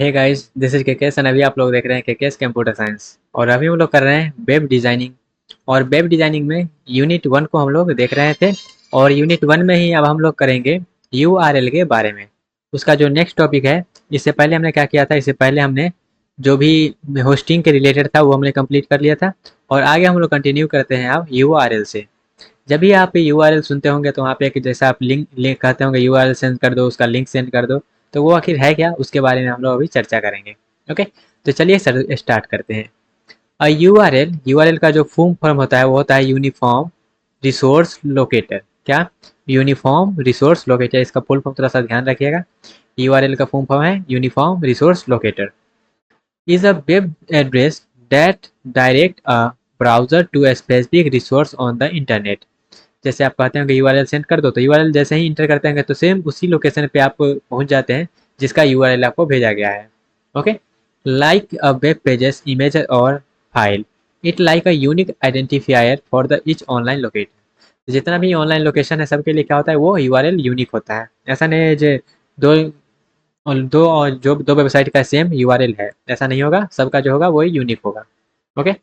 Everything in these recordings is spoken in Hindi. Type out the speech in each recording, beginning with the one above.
हे गाइस, दिस इज केकेस एंड अभी आप लोग देख रहे हैं केकेस कंप्यूटर साइंस। और अभी हम लोग कर रहे हैं वेब डिजाइनिंग। और वेब डिजाइनिंग में यूनिट 1 को हम लोग देख रहे थे। और यूनिट 1 में ही अब हम लोग करेंगे यूआरएल के बारे में। उसका जो नेक्स्ट टॉपिक है, इससे पहले हमने क्या किया था, इससे पहले हमने जो भी होस्टिंग के रिलेटेड था वो हमने कंप्लीट कर लिया था। और आगे हम लोग कंटिन्यू करते हैं अब यूआरएल से। जब भी आप यूआरएल सुनते होंगे तो वहाँ पे एक जैसा आप लिंक लिंक कहते होंगे, यूआरएल सेंड कर दो, उसका लिंक सेंड कर दो। तो वो आखिर है क्या, उसके बारे में हम लोग अभी चर्चा करेंगे। ओके, तो चलिए सर स्टार्ट करते हैं। यूआरएल यूआरएल का जो फुल फॉर्म होता है वो होता है यूनिफॉर्म रिसोर्स लोकेटर। क्या? यूनिफॉर्म रिसोर्स लोकेटर, इसका फुल फॉर्म थोड़ा सा ध्यान रखिएगा। यूआरएल का फुल फॉर्म है uniform resource locator. Is a web address that direct a browser to a specific resource on the internet। जैसे आप कहते हैं कि यूआरएल सेंड कर दो, तो यूआरएल जैसे ही इंटर करते हैं तो सेम उसी लोकेशन पे आप पहुंच जाते हैं जिसका यूआरएल आपको भेजा गया है। Okay, like a web pages image और file, it like a unique identifier for the each online location. जितना भी ऑनलाइन लोकेशन है सबके लिए क्या होता है, वो यूआरएल यूनिक होता है। ऐसा नहीं है जो दो और जो दो वेबसाइट का सेम यूआरएल है, ऐसा नहीं होगा। सबका जो होगा वही यूनिक होगा। ओके,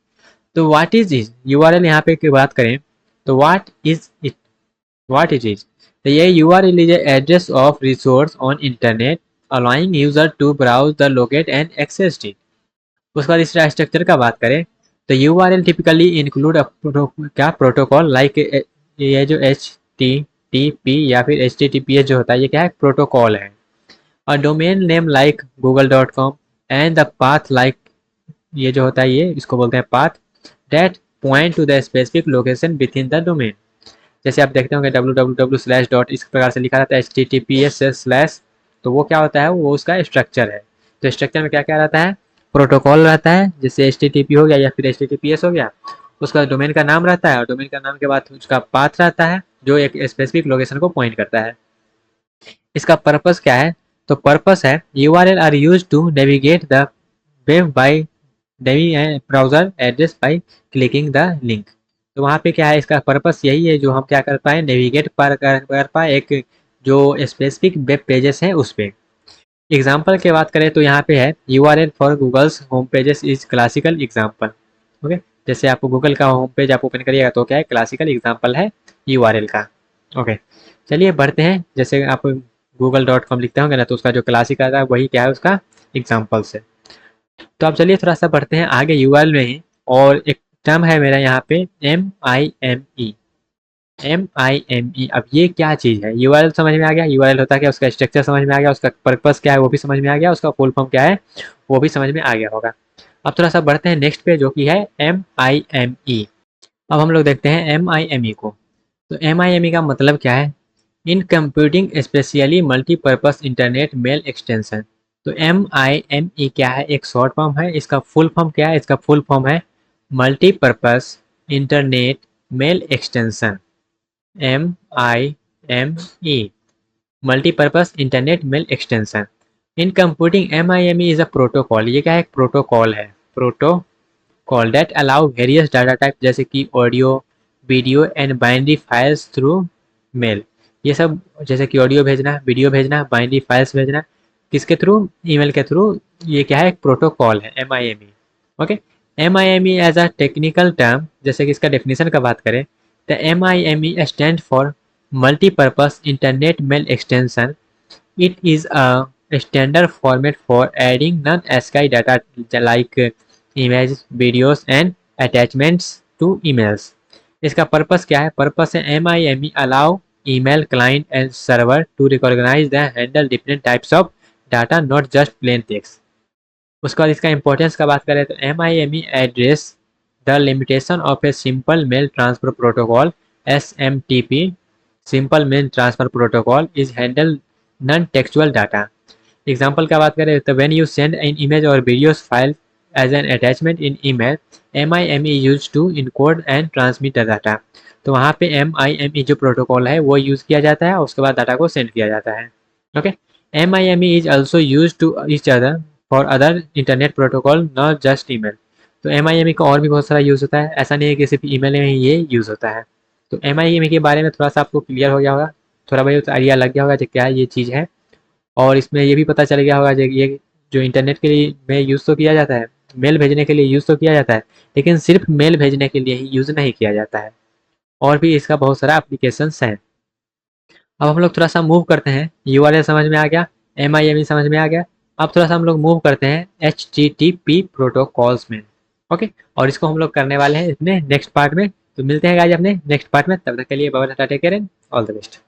तो व्हाट इज यूआरएल यहाँ पे की बात करें तो व्हाट इट इज। तो ये URL is address of resource on internet allowing user to browse the locate and access it. उसके बाद इसका स्ट्रक्चर का बात करें तो यूआरएल टिपिकली इंक्लूड क्या प्रोटोकॉल लाइक ये जो एच टी टी पी या फिर H T T P S जो होता है, ये क्या है, प्रोटोकॉल है। और domain name like google.com and the path like, ये जो होता है ये इसको बोलते हैं path, date point two the specific location with in the domain. जैसे आप देखते होंगे www स्लैश डॉट इस प्रकार से लिखा रहता है, HTTPS से स्लैश। तो वो क्या होता है, वो उसका स्ट्रक्चर है। तो स्ट्रक्चर में क्या क्या रहता है, प्रोटोकॉल रहता है जैसे HTTP हो गया या फिर HTTPS हो गया। उसका डोमेन का नाम रहता है और डोमेन का नाम के बाद उसका पाथ रहता है जो एक स्पेसिफिक लोकेशन को पॉइंट करता है। इसका पर्पस क्या है, तो पर्पस है URL are use to navigate the web by browser address by clicking the link. तो वहाँ पे क्या है, इसका पर्पस यही है जो हम क्या कर पाए, नेविगेट कर पाए एक जो स्पेसिफिक वेब पेजेस है उस पे। एग्जाम्पल की बात करें तो यहाँ पे है URL for Google's home pages is classical example. Okay, जैसे आप गूगल का होम पेज आप ओपन करिएगा तो क्या है, क्लासिकल एग्जाम्पल है यूआरएल का। ओके, चलिए बढ़ते हैं। जैसे आप google.com लिखते होंगे ना, तो उसका जो क्लासिक आता है वही क्या है, उसका एग्जाम्पल्स है। तो आप चलिए थोड़ा सा बढ़ते हैं आगे यूआरएल में ही। और एक टर्म है मेरा यहाँ पे MIME। MIME, अब ये क्या चीज़ है, यूआरएल समझ में आ गया, यूआरएल होता है क्या, उसका स्ट्रक्चर समझ में आ गया, उसका पर्पस क्या है वो भी समझ में आ गया, उसका फुल फॉर्म क्या है वो भी समझ में आ गया होगा। अब थोड़ा सा बढ़ते हैं नेक्स्ट पे जो कि है MIME। अब हम लोग देखते हैं MIME को। तो MIME का मतलब क्या है, in computing specially multipurpose internet mail extension. तो MIME क्या है, एक शॉर्ट फॉर्म है। इसका फुल फॉर्म क्या है, इसका फुल फॉर्म है multipurpose internet mail extension. MIME, multipurpose internet mail extension. In computing MIME is a protocol, ये क्या है, एक प्रोटोकॉल है। Protocol that allow various data type जैसे कि audio, video and binary files through mail. ये सब जैसे कि ऑडियो भेजना, वीडियो भेजना, बाइनरी फाइल्स भेजना, किसके थ्रू, ईमेल के थ्रू। ये क्या है, एक प्रोटोकॉल है MIME। Okay, MIME as a technical term, जैसे कि इसका डेफिनेशन का बात करें तो MIME stand for multipurpose internet mail extension. It is a standard format for adding non ASCII data like image, videos and attachments to emails। इसका पर्पस क्या है, पर्पस है MIME allow email client and server to recognize the handle different types of data, not just plain text। उसके बाद इसका इंपॉर्टेंस का बात करें तो MIME address the limitation of a simple mail transfer protocol SMTP। Simple mail transfer protocol is handle non textual data. Example का बात करें तो when you send an image और videos file as an attachment in email, MIME use to encode and transmit the data. तो वहाँ पे MIME जो प्रोटोकॉल है वो यूज किया जाता है और उसके बाद डाटा को सेंड किया जाता है। Okay, MIME is also use to each other for other internet protocol not just email. तो MIME का और भी बहुत सारा यूज़ होता है, ऐसा नहीं है कि सिर्फ ईमेल में ही ये यूज़ होता है। तो MIME के बारे में थोड़ा सा आपको क्लियर हो गया होगा, थोड़ा बहुत आइडिया लग गया होगा कि क्या ये चीज़ है। और इसमें ये भी पता चल गया होगा कि ये जो इंटरनेट के लिए में यूज़ तो किया जाता है, मेल भेजने के लिए यूज़ तो किया जाता है, लेकिन सिर्फ मेल भेजने के लिए ही यूज़ नहीं किया जाता है, और भी इसका बहुत सारा एप्लीकेशंस हैं। अब हम लोग थोड़ा सा मूव करते हैं, यूआरएल समझ में आ गया, एमआईएमई समझ में आ गया। अब थोड़ा सा हम लोग मूव करते हैं एचटीटीपी प्रोटोकॉल्स में। ओके, और इसको हम लोग करने वाले हैं अपने नेक्स्ट पार्ट में। तो मिलते हैं गाइस अपने नेक्स्ट पार्ट में, तब तक के लिए bye bye, tata, take care and all the best.